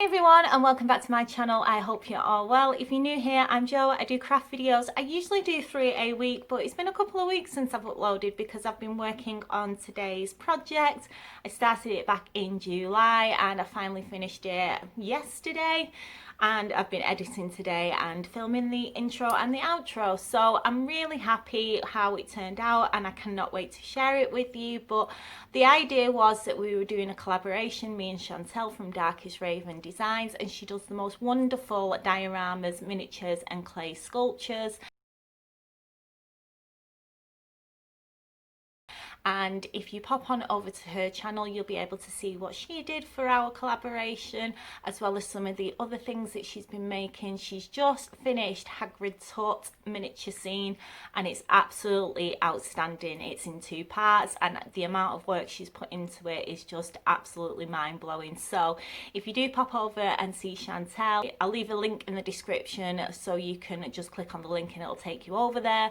Hey everyone, and welcome back to my channel. I hope you're all well. If you're new here, I'm Jo. I do craft videos. I usually do 3 a week, but it's been a couple of weeks since I've uploaded because I've been working on today's project. I started it back in July and I finally finished it yesterday, and I've been editing today and filming the intro and the outro, so I'm really happy how it turned out and I cannot wait to share it with you. But the idea was that we were doing a collaboration, me and Chantel from Darkest Raven Designs, and she does the most wonderful dioramas, miniatures and clay sculptures. And if you pop on over to her channel, you'll be able to see what she did for our collaboration, as well as some of the other things that she's been making. She's just finished Hagrid's Hut miniature scene and it's absolutely outstanding. It's in 2 parts and the amount of work she's put into it is just absolutely mind-blowing. So if you do pop over and see Chantel, I'll leave a link in the description so you can just click on the link and it'll take you over there.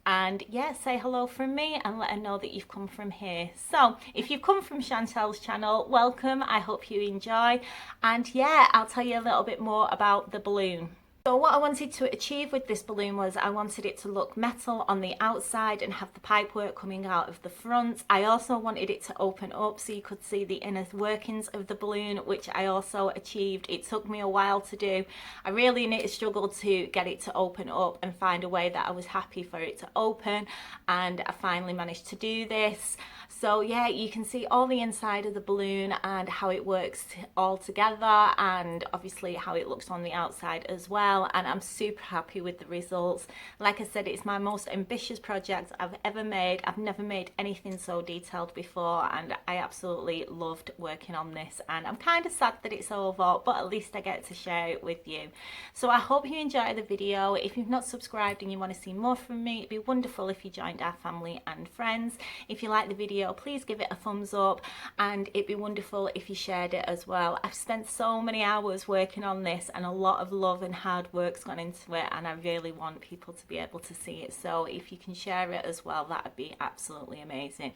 And yeah, say hello from me and let her know that you've come from here. So if you've come from Chantel's channel, welcome. I hope you enjoy. And yeah, I'll tell you a little bit more about the balloon. So what I wanted to achieve with this balloon was I wanted it to look metal on the outside and have the pipework coming out of the front. I also wanted it to open up so you could see the inner workings of the balloon, which I also achieved. It took me a while to do. I really struggled to get it to open up and find a way that I was happy for it to open, and I finally managed to do this. So yeah, you can see all the inside of the balloon and how it works all together, and obviously how it looks on the outside as well. And I'm super happy with the results. Like I said, it's my most ambitious project I've ever made. I've never made anything so detailed before and I absolutely loved working on this, and I'm kind of sad that it's over, but at least I get to share it with you. So I hope you enjoy the video. If you've not subscribed and you want to see more from me, it'd be wonderful if you joined our family and friends. If you like the video, please give it a thumbs up, and it'd be wonderful if you shared it as well. I've spent so many hours working on this and a lot of love and hard work's gone into it, and I really want people to be able to see it. So if you can share it as well, that would be absolutely amazing.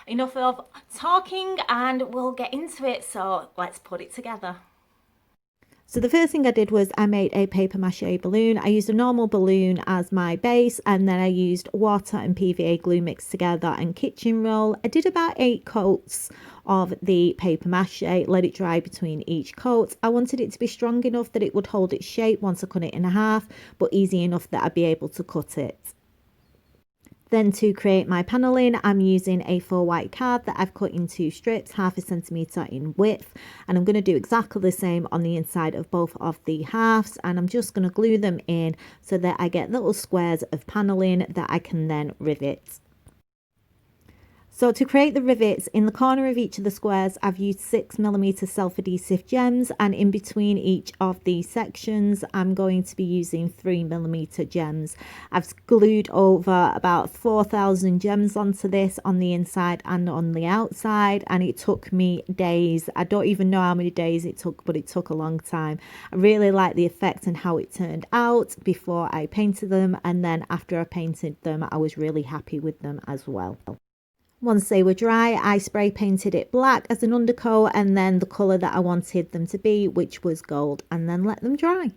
Enough of talking and we'll get into it, so let's put it together. So the first thing I did was I made a paper mache balloon. I used a normal balloon as my base, and then I used water and PVA glue mixed together and kitchen roll. I did about 8 coats of the paper mache, let it dry between each coat. I wanted it to be strong enough that it would hold its shape once I cut it in half, but easy enough that I'd be able to cut it. Then to create my paneling, I'm using A4 white card that I've cut in 2 strips, 1/2 centimetre in width, and I'm going to do exactly the same on the inside of both of the halves, and I'm just going to glue them in so that I get little squares of paneling that I can then rivet. So to create the rivets, in the corner of each of the squares, I've used 6mm self-adhesive gems, and in between each of the sections, I'm going to be using 3mm gems. I've glued over about 4,000 gems onto this on the inside and on the outside, and it took me days. I don't even know how many days it took, but it took a long time. I really like the effect and how it turned out before I painted them, and then after I painted them, I was really happy with them as well. Once they were dry, I spray painted it black as an undercoat, and then the colour that I wanted them to be, which was gold, and then let them dry.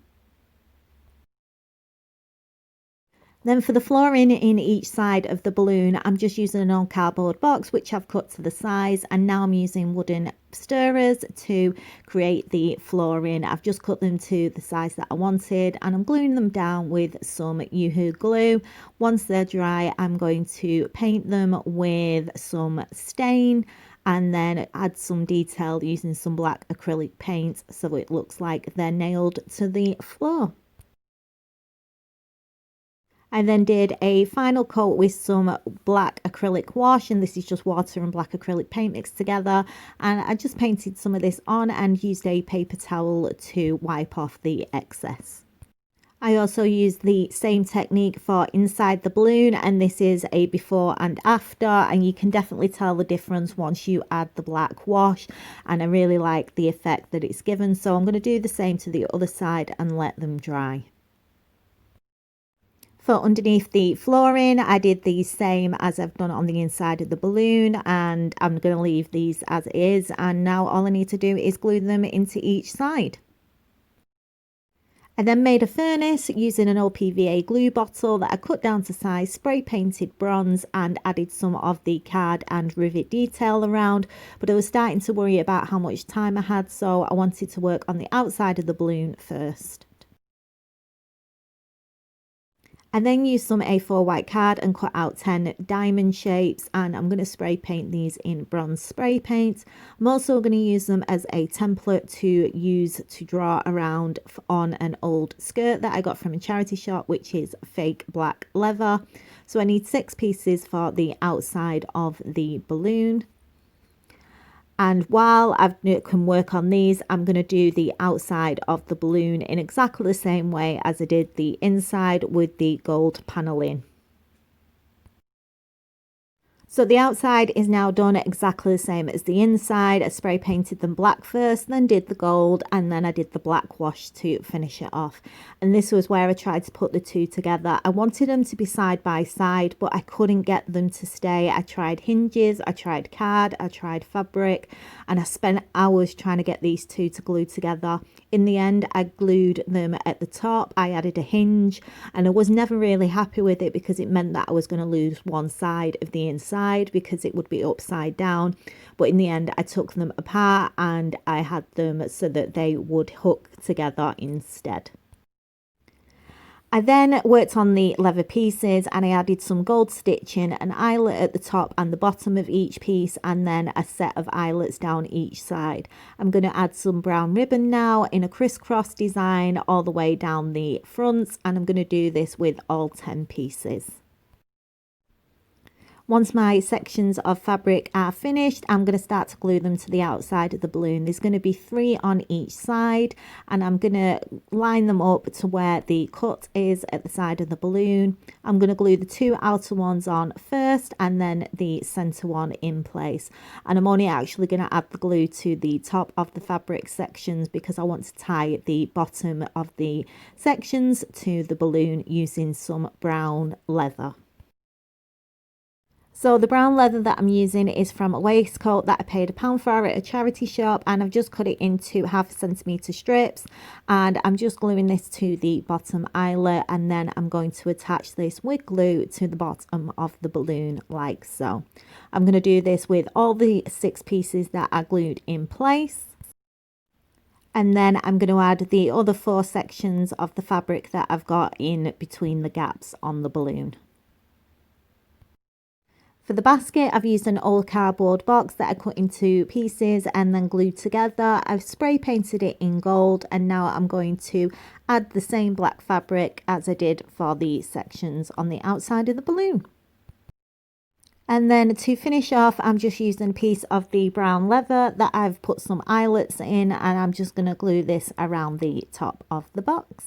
Then for the flooring in each side of the balloon, I'm just using an old cardboard box which I've cut to the size, and now I'm using wooden stirrers to create the flooring. I've just cut them to the size that I wanted, and I'm gluing them down with some Yoo-hoo glue. Once they're dry, I'm going to paint them with some stain and then add some detail using some black acrylic paint so it looks like they're nailed to the floor. I then did a final coat with some black acrylic wash, and this is just water and black acrylic paint mixed together, and I just painted some of this on and used a paper towel to wipe off the excess. I also used the same technique for inside the balloon, and this is a before and after, and you can definitely tell the difference once you add the black wash, and I really like the effect that it's given. So I'm going to do the same to the other side and let them dry. For underneath the flooring, I did the same as I've done on the inside of the balloon, and I'm going to leave these as is, and now all I need to do is glue them into each side. I then made a furnace using an old PVA glue bottle that I cut down to size, spray painted bronze and added some of the card and rivet detail around, but I was starting to worry about how much time I had, so I wanted to work on the outside of the balloon first. I then used some A4 white card and cut out 10 diamond shapes, and I'm going to spray paint these in bronze spray paint. I'm also going to use them as a template to use to draw around on an old skirt that I got from a charity shop, which is fake black leather. So I need 6 pieces for the outside of the balloon. And while I can work on these, I'm going to do the outside of the balloon in exactly the same way as I did the inside with the gold paneling. So the outside is now done exactly the same as the inside. I spray painted them black first, then did the gold, and then I did the black wash to finish it off. And this was where I tried to put the two together. I wanted them to be side by side, but I couldn't get them to stay. I tried hinges, I tried card, I tried fabric, and I spent hours trying to get these two to glue together. In the end, I glued them at the top. I added a hinge, and I was never really happy with it because it meant that I was going to lose one side of the inside because it would be upside down. But in the end, I took them apart and I had them so that they would hook together instead. I then worked on the leather pieces and I added some gold stitching, an eyelet at the top and the bottom of each piece, and then a set of eyelets down each side. I'm going to add some brown ribbon now in a crisscross design all the way down the front, and I'm going to do this with all 10 pieces. Once my sections of fabric are finished, I'm going to start to glue them to the outside of the balloon. There's going to be 3 on each side, and I'm going to line them up to where the cut is at the side of the balloon. I'm going to glue the 2 outer ones on first and then the center one in place. And I'm only actually going to add the glue to the top of the fabric sections because I want to tie the bottom of the sections to the balloon using some brown leather. So the brown leather that I'm using is from a waistcoat that I paid £1 for at a charity shop, and I've just cut it into 1/2 centimetre strips, and I'm just gluing this to the bottom eyelet, and then I'm going to attach this with glue to the bottom of the balloon like so. I'm going to do this with all the 6 pieces that are glued in place. And then I'm going to add the other 4 sections of the fabric that I've got in between the gaps on the balloon. For the basket, I've used an old cardboard box that I cut into pieces and then glued together. I've spray painted it in gold, and now I'm going to add the same black fabric as I did for the sections on the outside of the balloon. And then to finish off, I'm just using a piece of the brown leather that I've put some eyelets in, and I'm just going to glue this around the top of the box.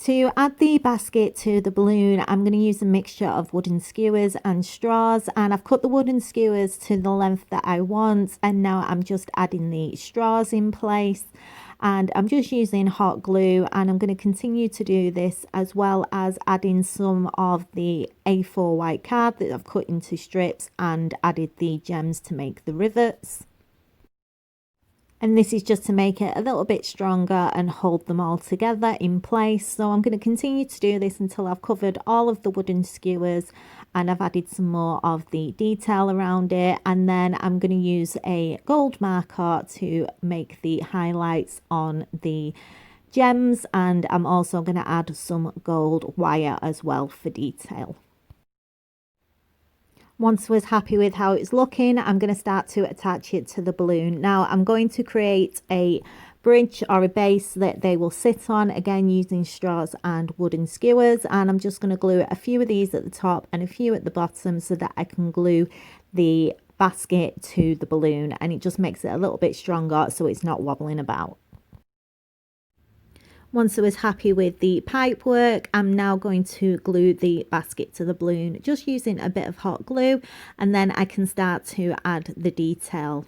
To add the basket to the balloon, I'm going to use a mixture of wooden skewers and straws, and I've cut the wooden skewers to the length that I want, and now I'm just adding the straws in place, and I'm just using hot glue, and I'm going to continue to do this as well as adding some of the A4 white card that I've cut into strips and added the gems to make the rivets. And this is just to make it a little bit stronger and hold them all together in place. So I'm going to continue to do this until I've covered all of the wooden skewers and I've added some more of the detail around it. And then I'm going to use a gold marker to make the highlights on the gems. And I'm also going to add some gold wire as well for detail. Once I was happy with how it's looking, I'm going to start to attach it to the balloon. Now I'm going to create a bridge or a base that they will sit on, again using straws and wooden skewers, and I'm just going to glue a few of these at the top and a few at the bottom so that I can glue the basket to the balloon, and it just makes it a little bit stronger so it's not wobbling about. Once I was happy with the pipework, I'm now going to glue the basket to the balloon just using a bit of hot glue, and then I can start to add the detail.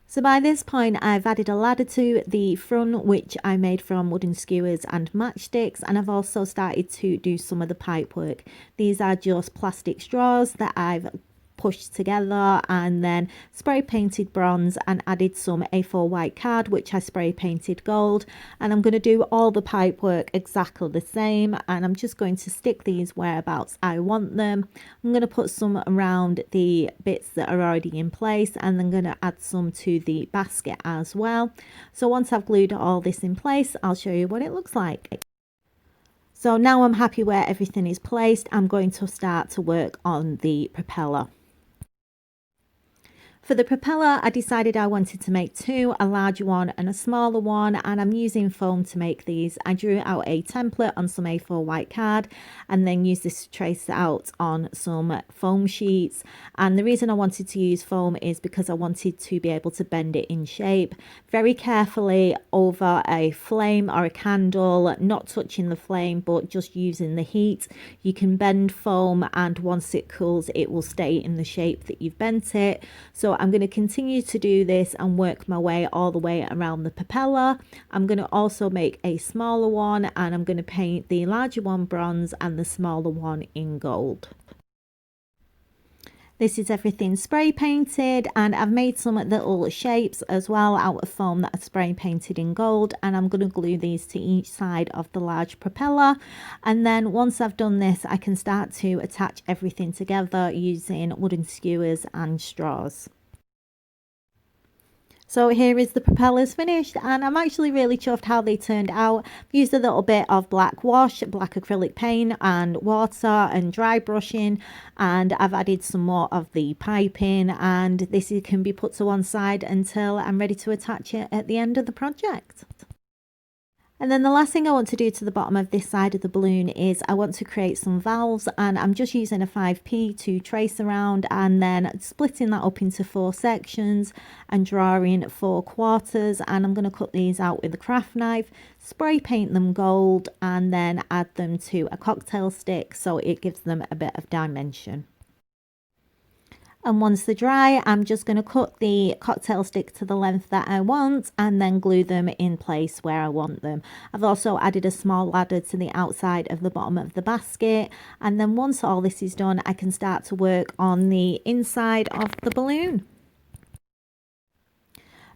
So by this point I've added a ladder to the front which I made from wooden skewers and matchsticks, and I've also started to do some of the pipework. These are just plastic straws that I've pushed together and then spray painted bronze and added some A4 white card, which I spray painted gold. And I'm going to do all the pipe work exactly the same, and I'm just going to stick these whereabouts I want them. I'm going to put some around the bits that are already in place, and then going to add some to the basket as well. So once I've glued all this in place, I'll show you what it looks like. So now I'm happy where everything is placed. I'm going to start to work on the propeller. For the propeller, I decided I wanted to make two, a larger one and a smaller one, and I'm using foam to make these. I drew out a template on some A4 white card and then used this to trace it out on some foam sheets. And the reason I wanted to use foam is because I wanted to be able to bend it in shape very carefully over a flame or a candle, not touching the flame but just using the heat. You can bend foam, and once it cools it will stay in the shape that you've bent it. So I'm going to continue to do this and work my way all the way around the propeller. I'm going to also make a smaller one, and I'm going to paint the larger one bronze and the smaller one in gold. This is everything spray painted, and I've made some little shapes as well out of foam that are spray painted in gold, and I'm going to glue these to each side of the large propeller. And then once I've done this, I can start to attach everything together using wooden skewers and straws. So here is the propellers finished, and I'm actually really chuffed how they turned out. I've used a little bit of black wash, black acrylic paint and water and dry brushing, and I've added some more of the piping, and this can be put to one side until I'm ready to attach it at the end of the project. And then the last thing I want to do to the bottom of this side of the balloon is I want to create some valves, and I'm just using a 5p to trace around and then splitting that up into 4 sections and drawing 4 quarters, and I'm going to cut these out with a craft knife, spray paint them gold, and then add them to a cocktail stick so it gives them a bit of dimension. And once they're dry, I'm just going to cut the cocktail stick to the length that I want and then glue them in place where I want them. I've also added a small ladder to the outside of the bottom of the basket, and then once all this is done, I can start to work on the inside of the balloon.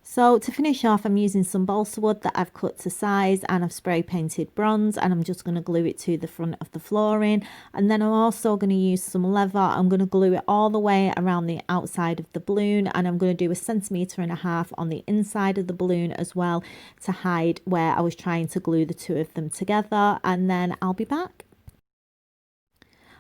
So to finish off, I'm using some balsa wood that I've cut to size, and I've spray painted bronze, and I'm just going to glue it to the front of the flooring. And then I'm also going to use some leather. I'm going to glue it all the way around the outside of the balloon, and I'm going to do 1.5 centimeters on the inside of the balloon as well to hide where I was trying to glue the two of them together, and then I'll be back.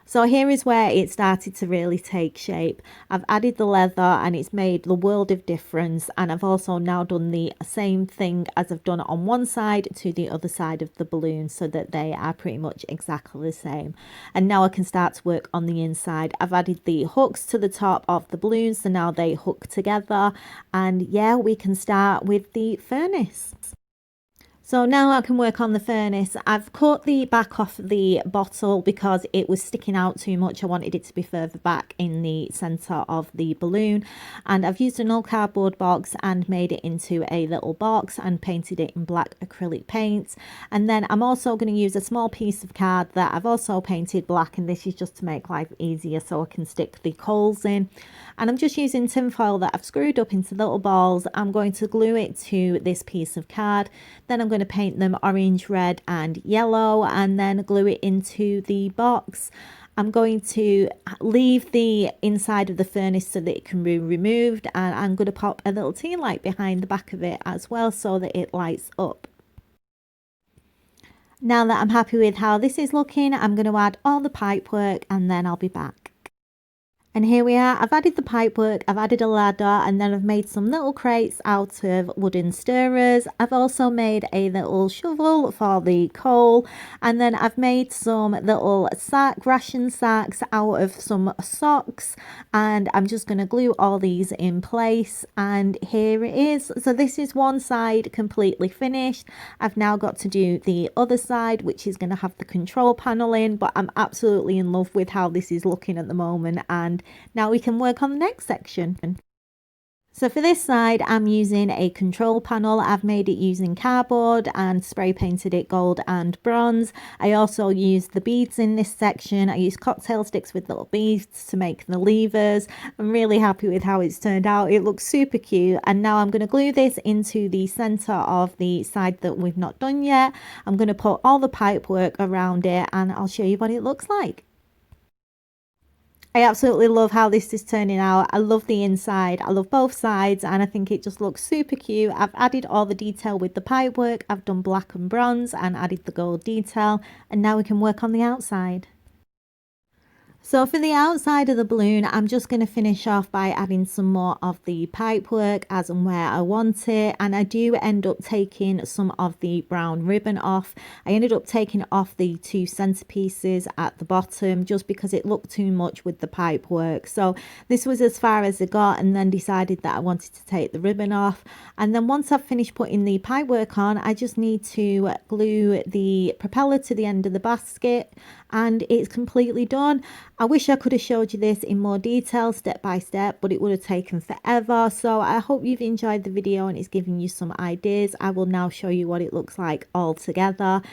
So here is where it started to really take shape. I've added the leather and it's made the world of difference, and I've also now done the same thing as I've done on one side to the other side of the balloon so that they are pretty much exactly the same. And now I can start to work on the inside. I've added the hooks to the top of the balloon, so now they hook together, and yeah, we can start with the furnace. So now I can work on the furnace. I've cut the back off the bottle because it was sticking out too much. I wanted it to be further back in the centre of the balloon, and I've used an old cardboard box and made it into a little box and painted it in black acrylic paint. And then I'm also going to use a small piece of card that I've also painted black, and this is just to make life easier so I can stick the coals in. And I'm just using tin foil that I've screwed up into little balls. I'm going to glue it to this piece of card, then I'm going to paint them orange, red and yellow, and then glue it into the box. I'm going to leave the inside of the furnace so that it can be removed, and I'm going to pop a little tea light behind the back of it as well so that it lights up. Now that I'm happy with how this is looking, I'm going to add all the pipework and then I'll be back. And here we are. I've added the pipework, I've added a ladder, and then I've made some little crates out of wooden stirrers. I've also made a little shovel for the coal, and then I've made some little ration sacks out of some socks, and I'm just going to glue all these in place, and here it is. So this is one side completely finished. I've now got to do the other side, which is going to have the control panel in, but I'm absolutely in love with how this is looking at the moment, and now we can work on the next section. So for this side, I'm using a control panel. I've made it using cardboard and spray painted it gold and bronze. I also used the beads in this section. I used cocktail sticks with little beads to make the levers. I'm really happy with how it's turned out. It looks super cute. And now I'm going to glue this into the center of the side that we've not done yet. I'm going to put all the pipe work around it and I'll show you what it looks like. I absolutely love how this is turning out. I love the inside. I love both sides and I think it just looks super cute. I've added all the detail with the pipework. I've done black and bronze and added the gold detail, and now we can work on the outside. So for the outside of the balloon, I'm just going to finish off by adding some more of the pipework as and where I want it. And I do end up taking some of the brown ribbon off. I ended up taking off the two centerpieces at the bottom just because it looked too much with the pipework. So this was as far as I got, and then decided that I wanted to take the ribbon off. And then once I've finished putting the pipework on, I just need to glue the propeller to the end of the basket and it's completely done. I wish I could have showed you this in more detail step by step, but it would have taken forever. So I hope you've enjoyed the video and it's given you some ideas. I will now show you what it looks like all together.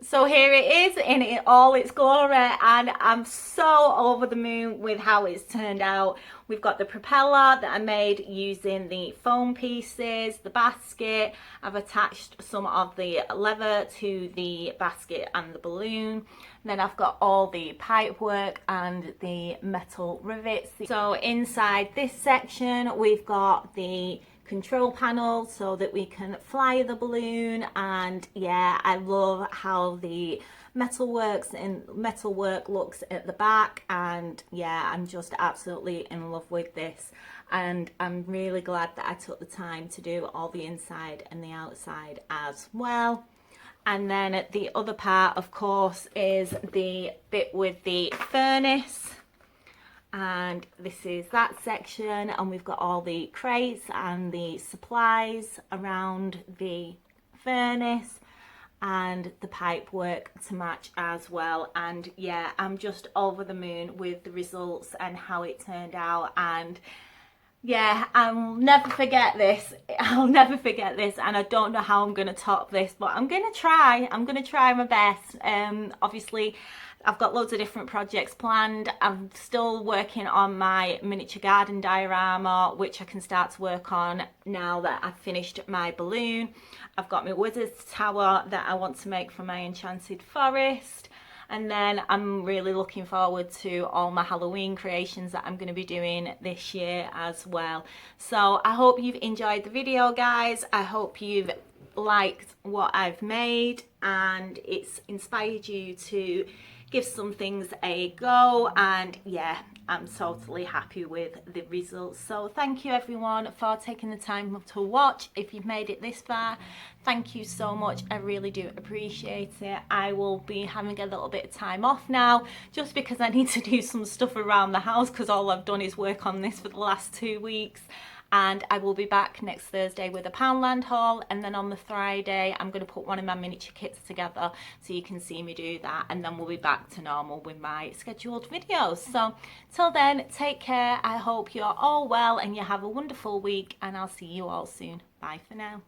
So here it is in all its glory, and I'm so over the moon with how it's turned out. We've got the propeller that I made using the foam pieces, the basket. I've attached some of the leather to the basket and the balloon. Then I've got all the pipe work and the metal rivets. So inside this section, we've got the control panel so that we can fly the balloon, and yeah, I love how the metal work looks at the back, and yeah, I'm just absolutely in love with this, and I'm really glad that I took the time to do all the inside and the outside as well. And then the other part, of course, is the bit with the furnace. And this is that section, and we've got all the crates and the supplies around the furnace and the pipe work to match as well. And yeah, I'm just over the moon with the results and how it turned out. And yeah, I'll never forget this. I'll never forget this, and I don't know how I'm going to top this, but I'm going to try. I'm going to try my best. Obviously, I've got loads of different projects planned. I'm still working on my miniature garden diorama, which I can start to work on now that I've finished my balloon. I've got my wizard's tower that I want to make for my enchanted forest. And then I'm really looking forward to all my Halloween creations that I'm going to be doing this year as well. So I hope you've enjoyed the video, guys. I hope you've liked what I've made and it's inspired you to give some things a go, and yeah, I'm totally happy with the results. So thank you everyone for taking the time to watch. If you've made it this far, thank you so much. I really do appreciate it. I will be having a little bit of time off now just because I need to do some stuff around the house, because all I've done is work on this for the last 2 weeks. And I will be back next Thursday with a Poundland haul, and then on the Friday I'm going to put one of my miniature kits together so you can see me do that, and then we'll be back to normal with my scheduled videos. So till then, take care. I hope you're all well and you have a wonderful week, and I'll see you all soon. Bye for now.